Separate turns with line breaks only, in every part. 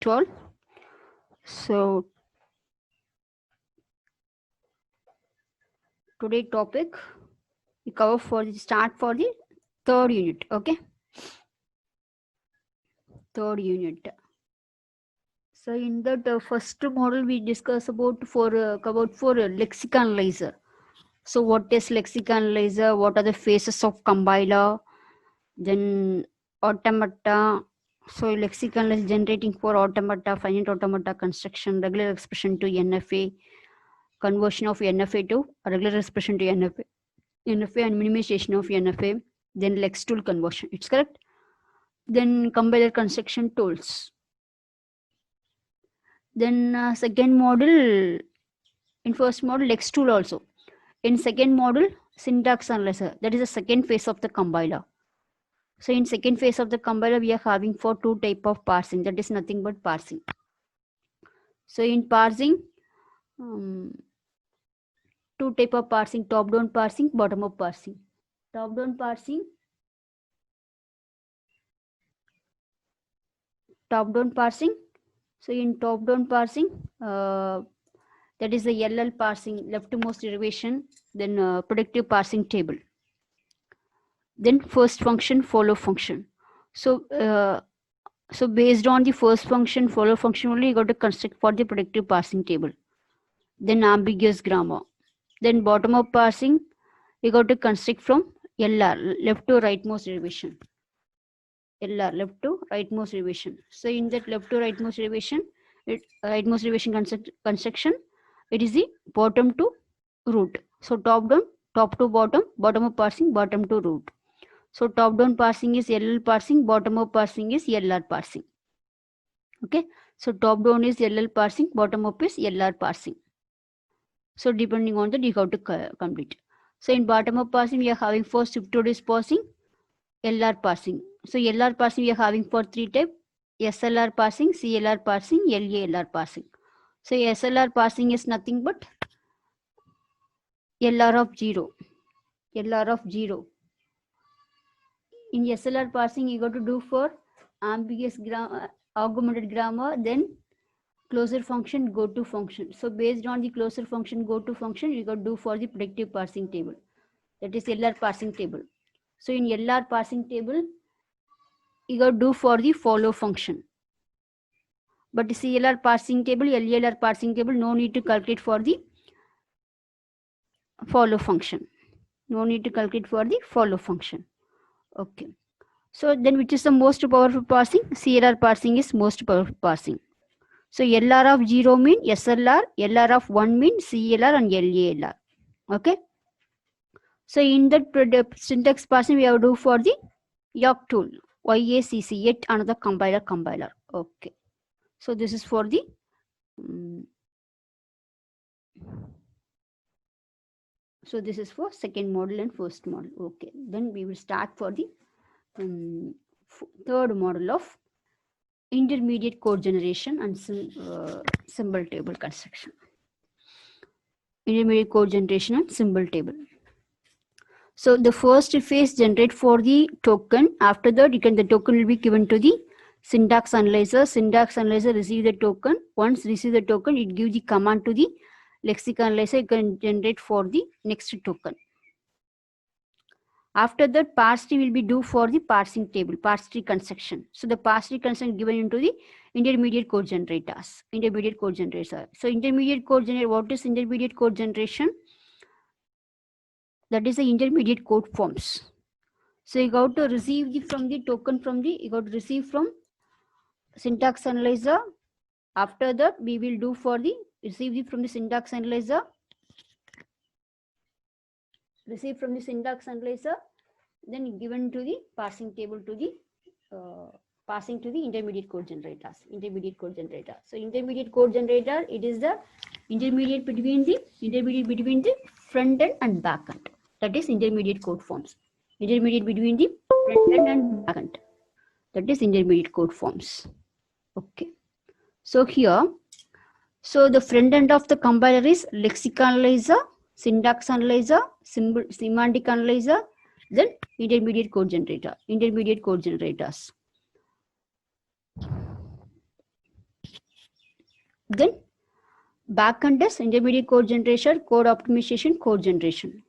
12. So today topic we cover for the start for the third unit. Okay, third unit. So in that first model we discuss about for lexicon analyzer. So what is lexicon analyzer? What are the phases of compiler? Then automata. So lexicon is generating for automata, finite automata construction, regular expression to NFA, conversion of NFA to regular expression to NFA and minimization of NFA, then Lex tool conversion. It's correct. Then compiler construction tools. Then second model, in first model Lex tool also. In second model, syntax analyzer. That is the second phase of the compiler. So in second phase of the compiler, we are having for two type of parsing. That is nothing but parsing. So in parsing, two type of parsing: top-down parsing, bottom-up parsing. Top-down parsing. Top-down parsing. So in top-down parsing, that is the LL parsing, leftmost derivation, then predictive parsing table. Then first function, follow function. So based on the first function, follow function only, you got to construct for the predictive parsing table. Then ambiguous grammar. Then bottom-up parsing, you got to construct from LR, left to rightmost derivation. LR, left to rightmost derivation. So in that left to rightmost derivation, rightmost derivation construction, it is the bottom to root. So top down, top to bottom, bottom up parsing, bottom to root. So top down parsing is LL parsing, bottom up parsing is LR parsing. Okay. So top down is LL parsing, bottom up is LR parsing. So depending on that, you have to complete. So in bottom up parsing, we are having for SwiftOS parsing, LR parsing. So LR parsing we are having for three types: SLR parsing, CLR parsing, LALR parsing. So SLR parsing is nothing but LR of 0. LR of 0. In SLR parsing, you got to do for ambiguous grammar, augmented grammar, then closure function, go to function. So based on the closure function, go to function, you got to do for the predictive parsing table. That is LR parsing table. So in LR parsing table, you got to do for the follow function. But the CLR parsing table, LALR parsing table, no need to calculate for the follow function. No need to calculate for the follow function. Okay. So then which is the most powerful parsing? CLR parsing is most powerful parsing. So LR of 0 mean SLR, LR of 1 mean CLR and LALR. Okay. So in that syntax parsing, we have to do for the YACC tool, YACC, yet another compiler. Okay. So this is for the so this is for second model and first model. Okay. Then we will start for the third model of intermediate code generation and symbol table construction. Intermediate code generation and symbol table. So the first phase generate for the token. After that, the token will be given to the syntax analyzer. Syntax analyzer receive the token. Once receive the token, it gives the command to the lexicon analyzer. You can generate for the next token. After that, parse tree will be due for the parsing table, parse tree construction. So the parse tree construction given into the intermediate code generators. Intermediate code generator. So intermediate code generator. What is intermediate code generation? That is the intermediate code forms. So you got to receive from the token from the, you got to receive from syntax analyzer. After that, we will do for the receive from the syntax analyzer. Receive from the syntax analyzer, then given to the parsing table to the passing to the intermediate code generators. Intermediate code generator. So intermediate code generator, it is the intermediate between the front end and back end. That is intermediate code forms. Intermediate between the front end and back end. That is intermediate code forms. Okay. So here, so the front end of the compiler is lexicon analyzer, syntax analyzer, semantic analyzer, then intermediate code generator. Intermediate code generators. Then backend is intermediate code generation, code optimization, code generation.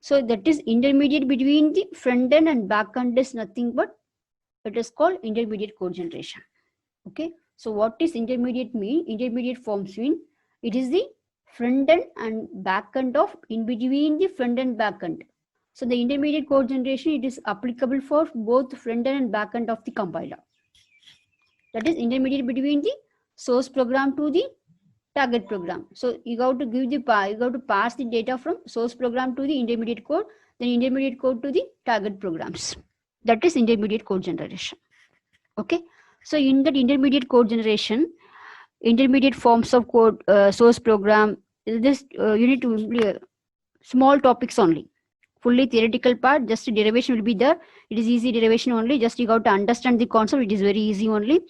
So that is intermediate between the front end and back end is nothing but it is called intermediate code generation. Okay. So what is intermediate mean? Intermediate forms mean it is the front end and back end of in between the front end back end. So the intermediate code generation, it is applicable for both front end and back end of the compiler. That is intermediate between the source program to the target program. So you have to give the you have to pass the data from source program to the intermediate code, then intermediate code to the target programs. That is intermediate code generation. Okay. So in that intermediate code generation, intermediate forms of code, source program, this you need to small topics only. Fully theoretical part, just derivation will be there. It is easy derivation only. Just you have to understand the concept. It is very easy only.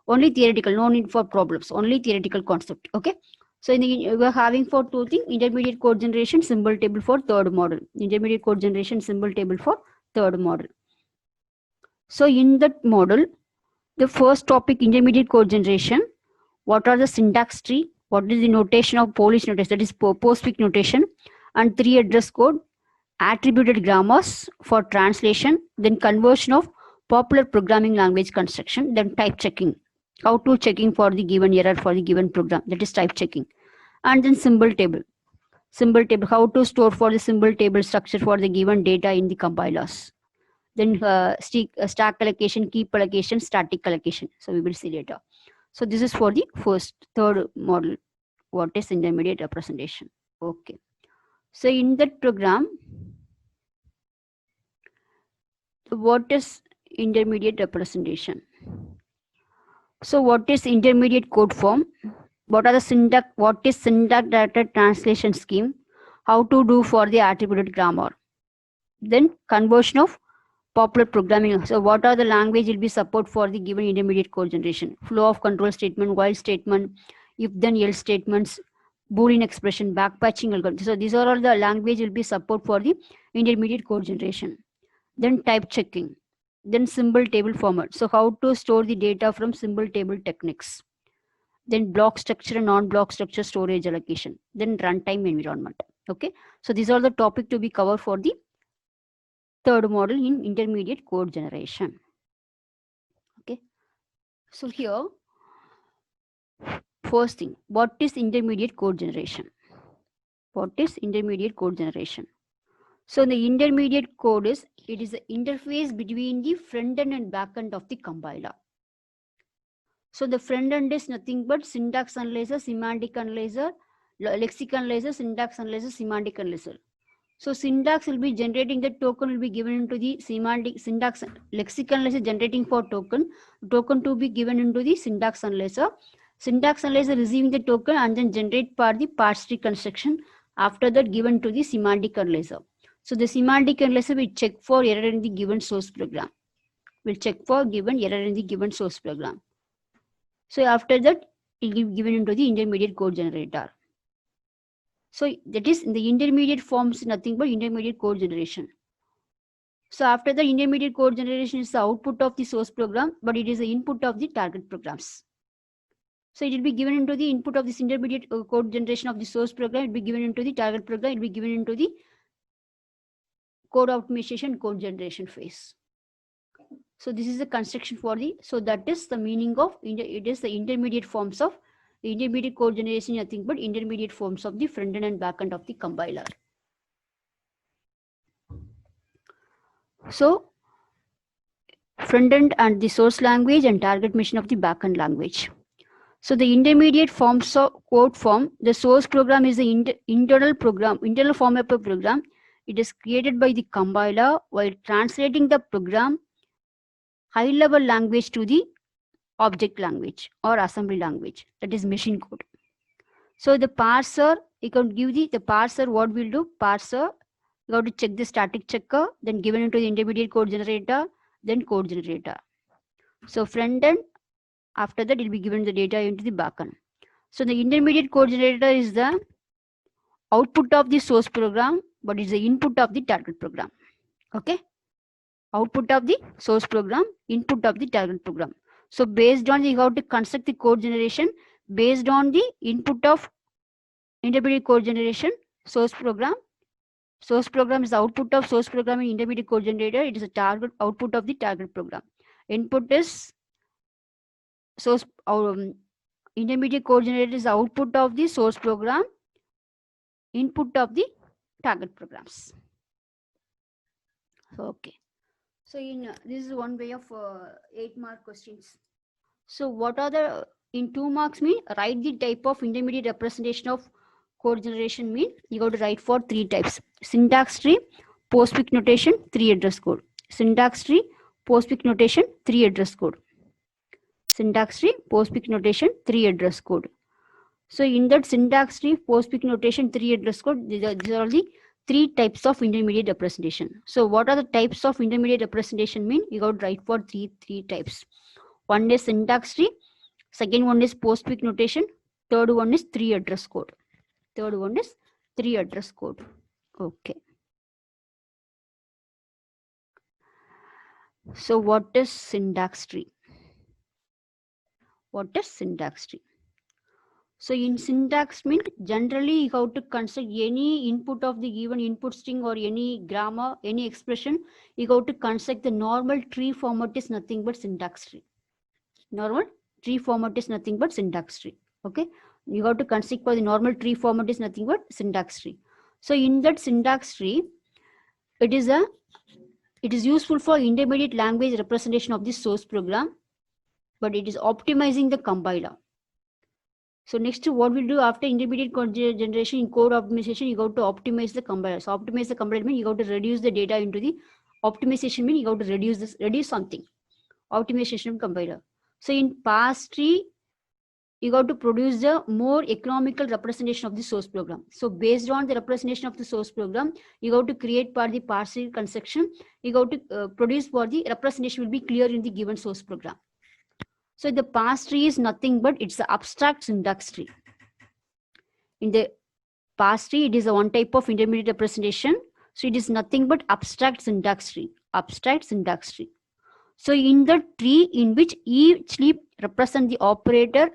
Only theoretical, no need for problems. Only theoretical concept. Okay. So we are having for two things: intermediate code generation, symbol table for third model. Intermediate code generation, symbol table for third model. So in that model, the first topic, intermediate code generation. What are the syntax tree? What is the notation of Polish notation? That is postfix notation, and 3 address code, attributed grammars for translation, then conversion of popular programming language construction, then type checking, how to checking for the given error for the given program, that is type checking, and then symbol table. Symbol table, how to store for the symbol table structure for the given data in the compilers. Then stack allocation, keep allocation, static allocation. So we will see later. So this is for the third model. What is intermediate representation? Okay. So in that program, what is intermediate representation? So what is intermediate code form? What are the syntax? What is syntax data translation scheme? How to do for the attributed grammar? Then conversion of popular programming. So what are the language will be support for the given intermediate code generation? Flow of control statement, while statement, if then else statements, Boolean expression, backpatching algorithm. So these are all the language will be support for the intermediate code generation. Then type checking, then symbol table format. So how to store the data from symbol table techniques. Then block structure and non-block structure storage allocation. Then runtime environment. Okay. So these are the topic to be covered for the third model in intermediate code generation. Okay. So here, first thing, what is intermediate code generation? What is intermediate code generation? So the intermediate code is, it is the interface between the front end and back end of the compiler. So the front end is nothing but syntax analyzer, semantic analyzer, lexical analyzer, syntax analyzer, semantic analyzer. So syntax will be generating the token will be given into the semantic syntax lexical analyzer generating for token to be given into the syntax analyzer. Syntax analyzer receiving the token and then generate for the parse tree construction. After that given to the semantic analyzer. So the semantic analyzer will check for error in the given source program. Will check for given error in the given source program. So after that it will be given into the intermediate code generator. So that is in the intermediate forms nothing but intermediate code generation. So after the intermediate code generation is the output of the source program, but it is the input of the target programs. So it will be given into the input of this intermediate code generation of the source program. It will be given into the target program. It will be given into the code optimization, code generation phase. So this is the construction for the, so that is the meaning of, it is the intermediate forms of the intermediate code generation, nothing but intermediate forms of the front end and back end of the compiler. So front end and the source language and target machine of the back end language. So the intermediate forms of code form, the source program is the internal form of a program. It is created by the compiler while translating the program high level language to the object language or assembly language, that is machine code. So the parser, you can give the parser, what will do? Parser, you have to check the static checker, then given into the intermediate code generator, then code generator. So front end, after that it will be given the data into the backend. So the intermediate code generator is the output of the source program, but it's the input of the target program. Okay. Output of the source program, input of the target program. So based on you have to construct the code generation based on the input of intermediate code generation source program. Source program is the output of source program in intermediate code generator. It is a target output of the target program. Input is source intermediate code generator is the output of the source program, input of the target programs. Okay. So this is one way of 8-mark questions. So what are the in 2 marks mean? Write the type of intermediate representation of code generation mean. You got to write for 3 types: syntax tree, postfix notation, 3 address code. Syntax tree, postfix notation, 3 address code. Syntax tree, postfix notation, 3 address code. So in that syntax tree, postfix notation, 3 address code, these are the 3 types of intermediate representation. So what are the types of intermediate representation mean? You got to write for three types. One is syntax tree, second one is postfix notation, third one is 3 address code. Third one is 3 address code. Okay. So what is syntax tree? What is syntax tree? So in syntax mean generally you have to construct any input of the given input string or any grammar, any expression, you have to construct the normal tree format is nothing but syntax tree. Normal tree format is nothing but syntax tree. Okay. You have to construct for the normal tree format is nothing but syntax tree. So in that syntax tree, it is useful for intermediate language representation of the source program, but it is optimizing the compiler. So next, what we'll do after intermediate code generation in code optimization, you got to optimize the compiler. So optimize the compiler means you got to reduce the data into the optimization means you got to reduce something. Optimization compiler. So in parse tree, you got to produce the more economical representation of the source program. So based on the representation of the source program, you got to create for the parse tree construction. You got to produce for the representation will be clear in the given source program. So the parse tree is nothing but it's the abstract syntax tree. In the parse tree, it is a one type of intermediate representation. So it is nothing but abstract syntax tree. Abstract syntax tree. So in the tree in which each leaf represents the operator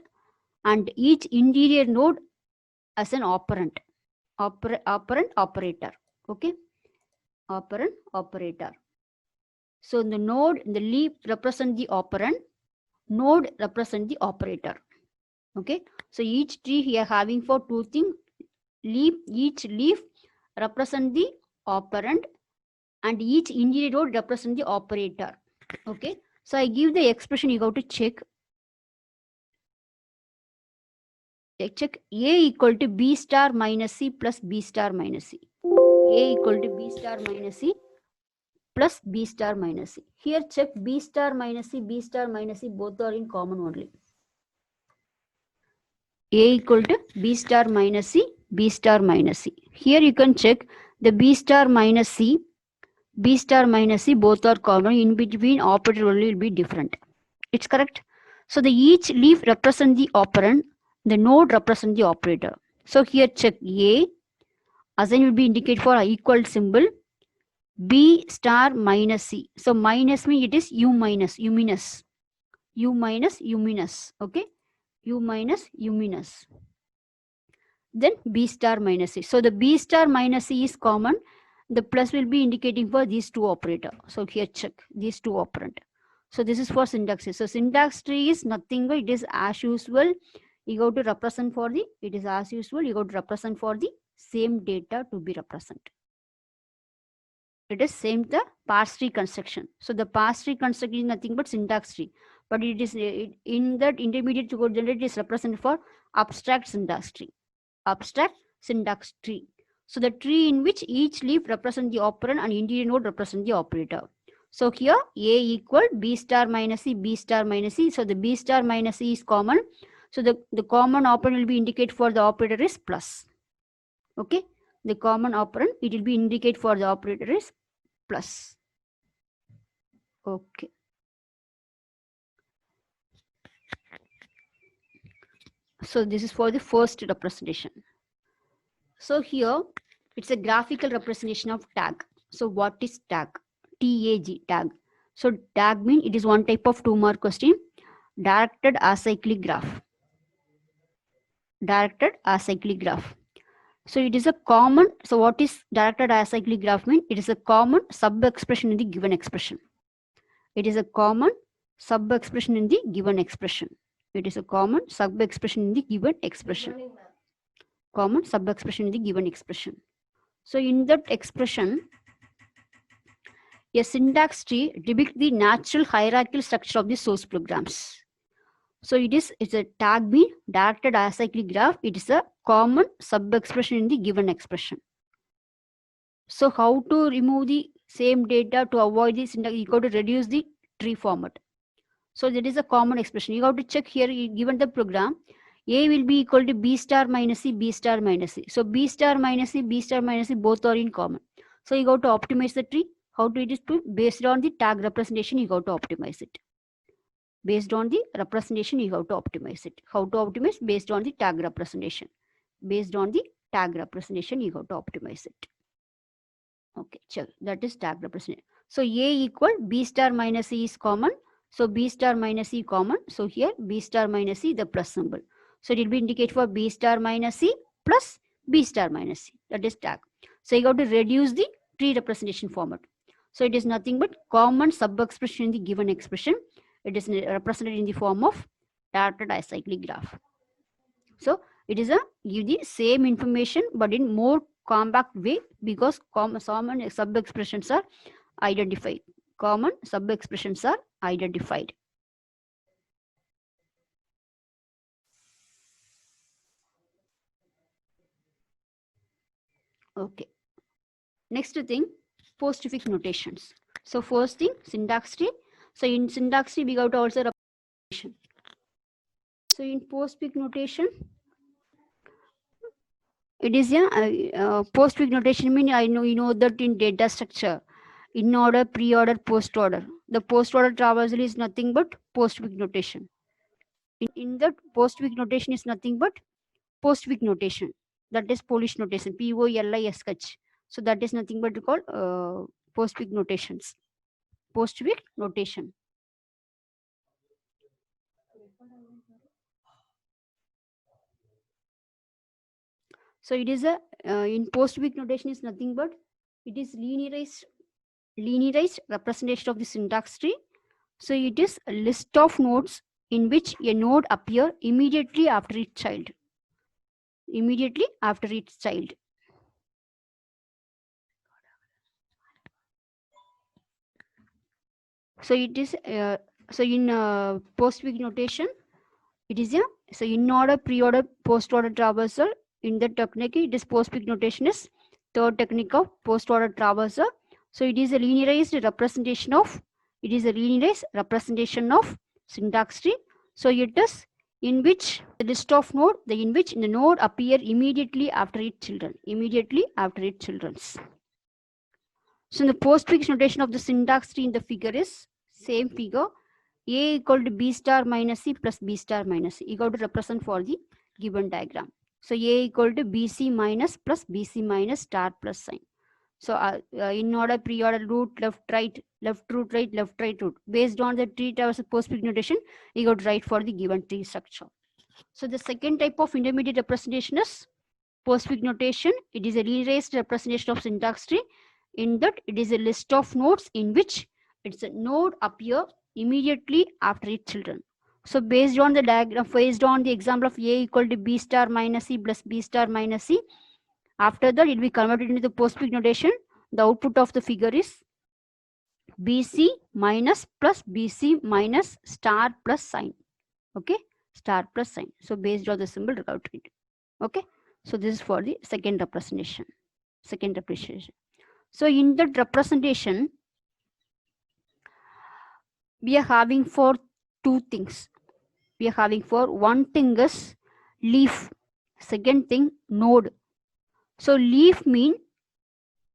and each interior node as an operand. Operand operator. Okay. Operand operator. So the node, the leaf represents the operand. Node represent the operator. Okay. So each tree here having for 2 things. Each leaf represent the operand and each interior node represent the operator. Okay. So I give the expression, you have to check. Check A equal to B star minus C plus B star minus C. A equal to B star minus C plus B star minus C. Here check B star minus C, B star minus C, both are in common only. A equal to B star minus C, B star minus C. Here you can check the B star minus C, B star minus C, both are common. In between operator only will be different. It's correct. So the each leaf represent the operand, the node represent the operator. So here check A, assign will be indicated for equal symbol, B star minus C. So minus means it is U minus, U minus. U minus, U minus. Okay. U minus, U minus. Then B star minus C. So the B star minus C is common. The plus will be indicating for these two operator. So here check these two operand. So this is for syntax tree. So syntax tree is nothing but it is as usual. You go to represent for the, it is as usual. You go to represent for the same data to be represented. It is same the parse tree construction. So the parse tree construction is nothing but syntax tree. But it is in that intermediate code generator is represented for abstract syntax tree. Abstract syntax tree. So the tree in which each leaf represents the operand and interior node represents the operator. So here A equal B star minus C, B star minus C. So the B star minus C is common. So the common operand will be indicated for the operator is plus. Okay. The common operand, it will be indicated for the operator is plus. Okay. So this is for the first representation. So here it's a graphical representation of tag. So what is tag? TAG, tag. So tag means it is one type of 2-mark question, directed acyclic graph. directed acyclic graph. So it is a common, so what is directed acyclic graph mean? It is a common sub-expression in the given expression. It is a common sub-expression in the given expression. It is a common sub-expression in the given expression. Common sub-expression in the given expression. So in that expression, a syntax tree depicts the natural hierarchical structure of the source programs. So it's a tag being directed acyclic graph. It is a common sub-expression in the given expression. So how to remove the same data to avoid the syntax? You got to reduce the tree format. So that is a common expression. You have to check here, given the program, A will be equal to B star minus C, B star minus C. So B star minus C, B star minus C, both are in common. So you got to optimize the tree. How to it is to, based on the tag representation, you got to optimize it. Based on the representation, you have to optimize it. How to optimize? Based on the tag representation. Based on the tag representation, you have to optimize it. Okay, sure. That is tag representation. So A equal B star minus C is common. So B star minus C common. So here B star minus C, the plus symbol. So it will be indicate for B star minus C plus B star minus C. That is tag. So you have to reduce the tree representation format. So it is nothing but common sub-expression in the given expression. It is represented in the form of directed acyclic graph. So it is a give the same information but in more compact way, because common sub-expressions are identified. Common sub-expressions are identified. Okay. Next thing, postfix notations. So first thing, syntax tree. So in syntax tree, we got also representation. So in postfix notation, it is a postfix notation mean you know that in data structure, in order, pre-order, post-order. The post-order traversal is nothing but postfix notation. In that postfix notation is nothing but postfix notation. That is Polish notation, POLISH. So that is nothing but called postfix notations. Postfix notation. So it is a in postfix notation is nothing but it is linearized representation of the syntax tree. So it is a list of nodes in which a node appear immediately after its child. Immediately after its child. So it is so in postfix notation, it is a so in order, pre-order, post-order traversal. In the technique, it is postfix notation is third technique of post-order traversal. So it is a linearized representation of syntax tree. So it is in which the list of node, in which the node appear immediately after its children. So the postfix notation of the syntax tree in the figure is same figure. A equal to B star minus C plus B star minus C. You got to represent for the given diagram. So A equal to BC minus plus BC minus star plus sign. So in order, pre-order, root, left, right, root, right, root. Based on the tree traversal postfix notation, you got to write for the given tree structure. So the second type of intermediate representation is postfix notation. It is a linearized representation of syntax tree. In that, it is a list of nodes in which it's a node appear immediately after its children. So based on the diagram, based on the example of A equal to B star minus C plus B star minus C, after that it will be converted into the postfix notation. The output of the figure is BC minus plus BC minus star plus sign. Okay, star plus sign. So based on the symbol, it. Okay, so this is for the second representation. So in that representation, we are having for two things. We are having for one thing is leaf, second thing node. So leaf mean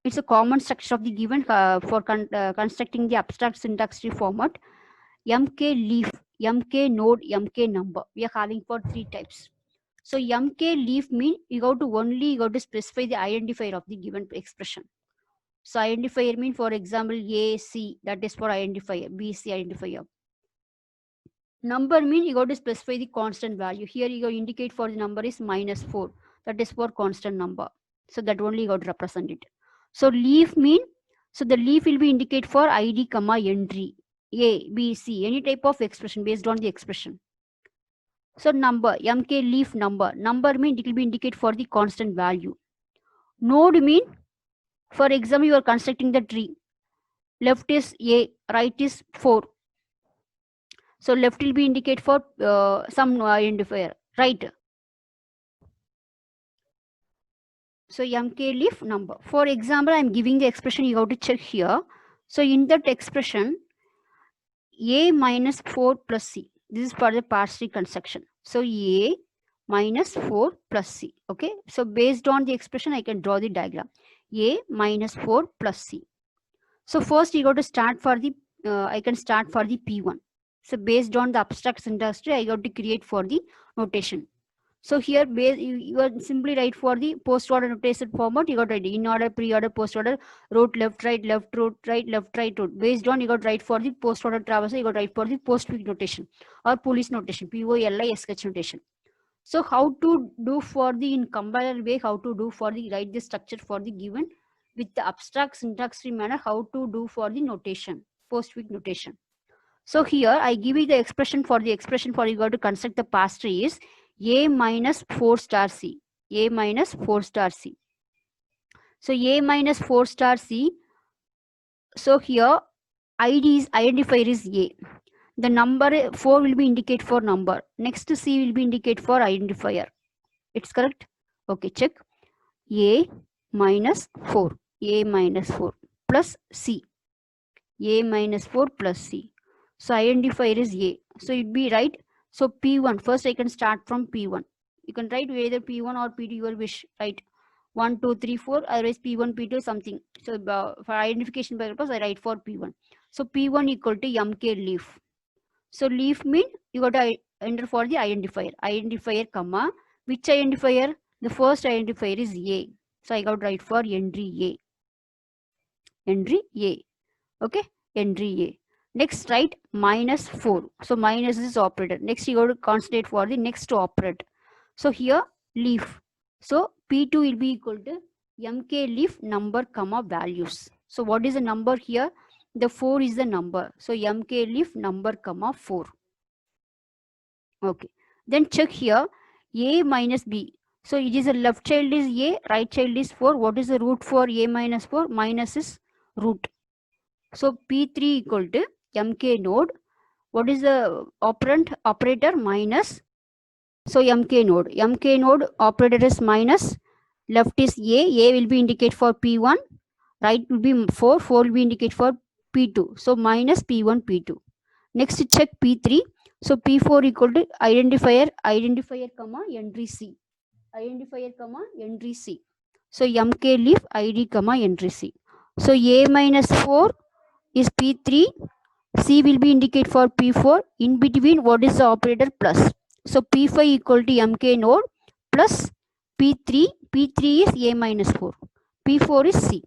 it's a common structure of the given for constructing the abstract syntax tree format. MK leaf, MK node, MK number. We are having for three types. So MK leaf mean you got to specify the identifier of the given expression. So identifier mean, for example, A, C, that is for identifier, B, C identifier. Number mean you got to specify the constant value. Here you got to indicate for the number is -4. That is for constant number. So that only you got to represent it. So leaf mean, so the leaf will be indicate for ID comma entry. A, B, C, any type of expression based on the expression. So number, MK leaf number. Number mean it will be indicate for the constant value. Node mean, for example, you are constructing the tree. Left is A, right is 4. So left will be indicate for some identifier, right? So MK leaf number. For example, I'm giving the expression, you have to check here. So in that expression, A minus 4 plus C. This is for the parse tree construction. So A minus 4 plus C. Okay. So based on the expression, I can draw the diagram. A minus 4 plus C. So first you got to start for the, I can start for the P1. So based on the abstract syntax tree, I got to create for the notation. So here you are simply write for the post order notation format. You got to write in order, pre-order, post order, route left, right, route, left, right, route. Based on you got to write for the post order traversal, you got to write for the post week notation or police notation, POLISH notation. So how to do for the in compiler way, how to do for the write the structure for the given with the abstract syntax tree manner, how to do for the notation, post week notation. So here I give you the expression for you got to construct the parse tree is A minus 4 star C. A minus 4 star C. So A minus 4 star C. So here ID is identifier is A. The number 4 will be indicate for number. Next C will be indicate for identifier. It's correct? Okay, check. A minus 4. A minus 4 plus C. A minus 4 plus C. So identifier is A. So it be right. So P1. First I can start from P1. You can write either P1 or P2 your wish. Right. 1, 2, 3, 4. Otherwise P1, P2 something. So for identification purpose I write for P1. So P1 equal to MK leaf. So leaf mean you got to enter for the identifier. Identifier comma. Which identifier? The first identifier is A. So I got to write for entry A. Entry A. Okay. Entry A. Next write minus 4. So minus is operator. Next you got to concentrate for the next operator. So here leaf. So P2 will be equal to MK leaf number comma values. So what is the number here? The 4 is the number. So MK leaf number comma 4. Okay. Then check here A minus B. So it is a left child is A, right child is 4. What is the root for A minus 4? Minus is root. So P3 equal to MK node. What is the operand? Operator minus. So MK node operator is minus. Left is A. A will be indicate for P1. Right will be 4. 4 will be indicate for P2. So minus P1, P2. Next check P3. So P4 equal to identifier comma entry C. Identifier comma entry C. So MK leaf ID comma entry C. So A minus 4 is P3. C will be indicate for P4. In between, what is the operator plus? So P5 equal to MK node plus P3. P3 is A minus 4. P4 is C.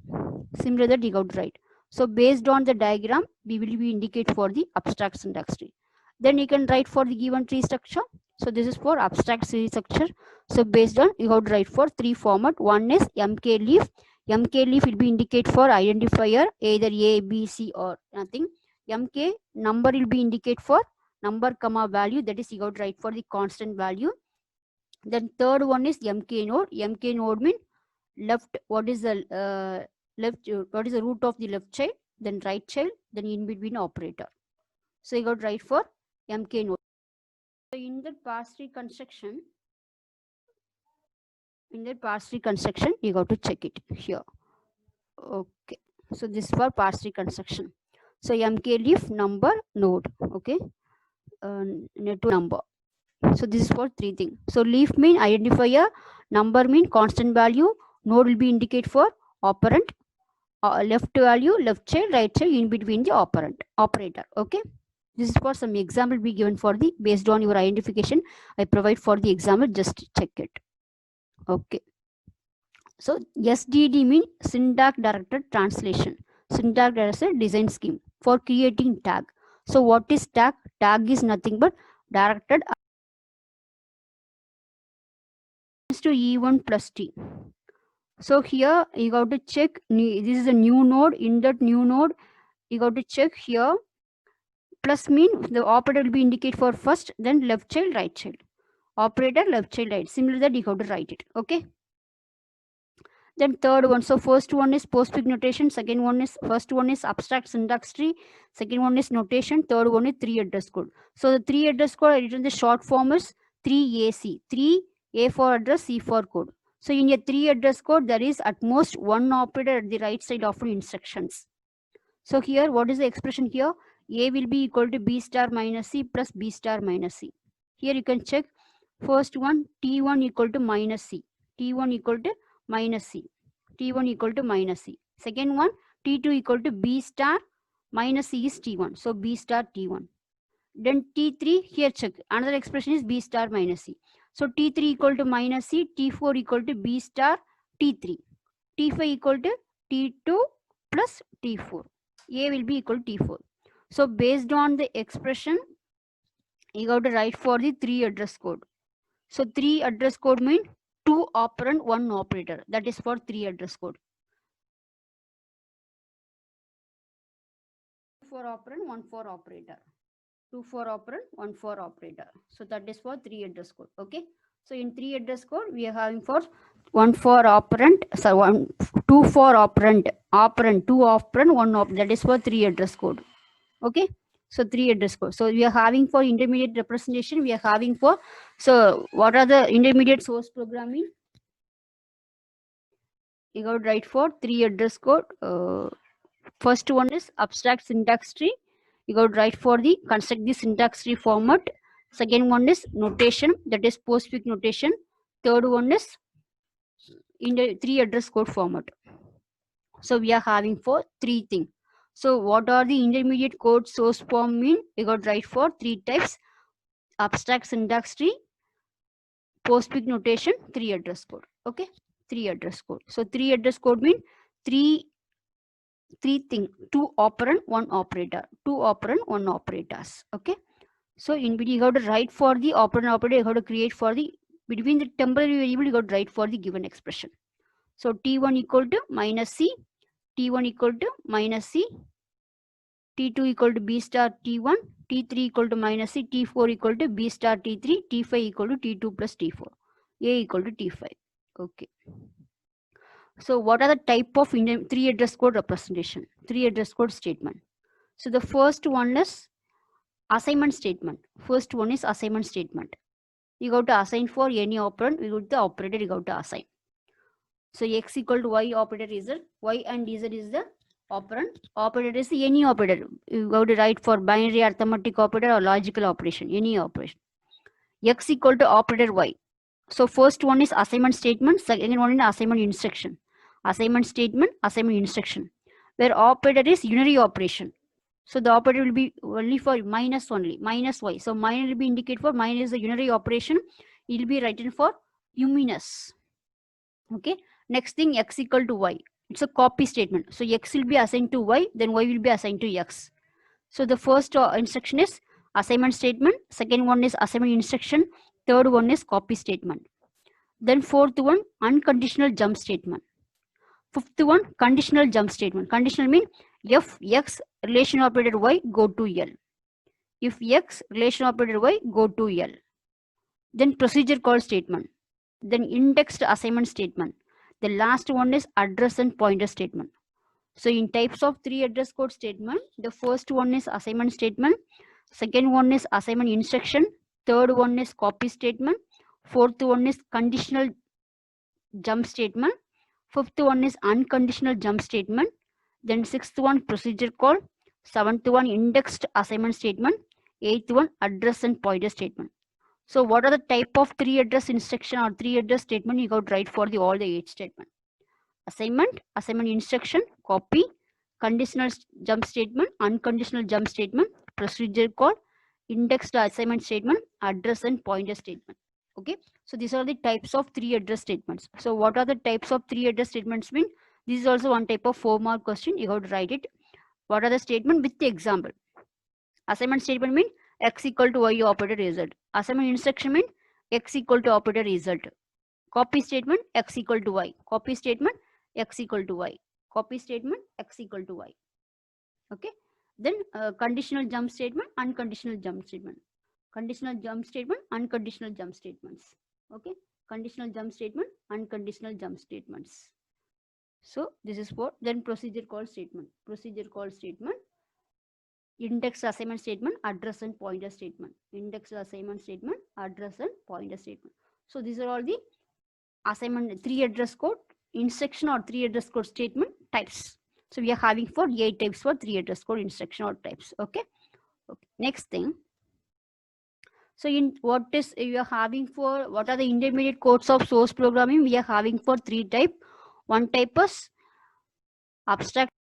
Similar that you got to write. So based on the diagram, we will be indicate for the abstract syntax tree. Then you can write for the given tree structure. So this is for abstract tree structure. So based on, you have to write for 3 format. One is MK leaf. MK leaf will be indicate for identifier either A, B, C or nothing. MK number will be indicate for number comma value, that is you got to write for the constant value. Then third one is MK node. MK node mean left, what is the left, what is the root of the left child, then right child, then in between operator. So you got to write for MK node. So in that parse tree construction, you got to check it here. Okay. So this is for parse tree construction. So MK leaf number node. Okay. Number. So this is for 3 things. So leaf mean identifier, number mean constant value, node will be indicate for operand, left value, left child, right child, in between the operand, operator. Okay. This is for some example be given for the, based on your identification, I provide for the example, just check it. Okay. So SDD mean syntax directed translation. Syntax directed design scheme for creating tag. So what is tag? Tag is nothing but directed to E1 plus T. So here you got to check, this is a new node. In that new node, you got to check here. Plus mean the operator will be indicate for first, then left child, right child. Operator, left child, right. Similar that you got to write it. Okay. Then third one. So first one is postfix notation. Second one is, first one is abstract syntax tree. Second one is notation. Third one is 3 address code. So the 3 address code I written the short form is 3AC. 3A for address, C for code. So in a 3 address code, there is at most one operator at the right side of instructions. So here, what is the expression here? A will be equal to B star minus C plus B star minus C. Here you can check. First one, T1 equal to minus C. T1 equal to minus C. T1 equal to minus C. Second one, T2 equal to B star minus C is T1. So B star T1. Then T3, here check. Another expression is B star minus C. So T3 equal to minus C. T4 equal to B star T3. T5 equal to T2 plus T4. A will be equal to T4. So based on the expression, you got to write for the 3 address code. So 3 address code mean 2 operand, 1 operator. That is for 3 address code. 4 operand, 1 for operator. 2 for operand, 1 for operator. So that is for 3 address code. Okay. So in 3 address code, we are having for 1 for operand, so 2 for operand, 2 operand, 1 that is for 3 address code. Okay. So 3 address code. So we are having for intermediate representation, we are having for, so what are the intermediate source programming? You got to write for 3 address code. First one is abstract syntax tree. You got to write for the construct the syntax tree format. Second one is notation, that is postfix notation. Third one is in the 3 address code format. So we are having for 3 things. So what are the intermediate code source form mean? You got to write for 3 types: abstract syntax tree, postfix notation, 3 address code. Okay, 3 address code. So 3 address code mean 3 thing, 2 operand, 1 operator, 2 operand, 1 operators. Okay. So in between, you have to write for the operand operator, you have to create for the between the temporary variable, you got to write for the given expression. So T1 equal to minus C, T1 equal to minus C, T2 equal to B star T1, T3 equal to minus C, T4 equal to B star T3, T5 equal to T2 plus T4, A equal to T5. Okay. So what are the type of 3 address code representation, 3 address code statement? So the first one is assignment statement. First one is assignment statement. You got to assign for any operand, you got the operator you got to assign. So X equal to Y operator is Z, Y and Z is the operand. Operator is any operator. You got to write for binary arithmetic operator or logical operation, any operation. X equal to operator Y. So first one is assignment statement, second one is assignment instruction. Assignment statement, assignment instruction, where operator is unary operation. So the operator will be only for minus only, minus Y. So minus will be indicated for minus the unary operation. It will be written for luminous. Okay. Next thing, X equal to Y. It's a copy statement. So X will be assigned to Y, then Y will be assigned to X. So the first instruction is assignment statement. Second one is assignment instruction. Third one is copy statement. Then fourth one, unconditional jump statement. Fifth one, conditional jump statement. Conditional mean if X relation operator Y, go to L. If X relation operator Y, go to L. Then procedure call statement. Then indexed assignment statement. The last one is address and pointer statement. So in types of 3 address code statement, the first one is assignment statement. Second one is assignment instruction. Third one is copy statement. Fourth one is conditional jump statement. Fifth one is unconditional jump statement. Then sixth one procedure call. Seventh one indexed assignment statement. Eighth one address and pointer statement. So what are the type of 3 address instruction or 3 address statement you got to write for the all the 8 statement? Assignment, assignment instruction, copy, conditional jump statement, unconditional jump statement, procedure call, indexed assignment statement, address and pointer statement. Okay. So these are the types of 3 address statements. So what are the types of 3 address statements mean? This is also one type of 4-mark question. You have to write it. What are the statement with the example? Assignment statement mean x equal to y operator result. Assignment instruction mean x equal to operator result. Copy statement x equal to y. Copy statement x equal to y. Copy statement x equal to y. Okay. Then conditional jump statement, unconditional jump statement. Conditional jump statement, unconditional jump statements. Okay. Conditional jump statement, unconditional jump statements. So this is for then procedure call statement. Procedure call statement. Index assignment statement, address and pointer statement. Index assignment statement, address and pointer statement. So these are all the assignment 3 address code, instruction or 3 address code statement types. So we are having for 8 types for 3 address code instruction or types. Okay. Okay. Next thing. So in what is you are having for what are the intermediate codes of source programming? We are having for 3 type. One type is abstract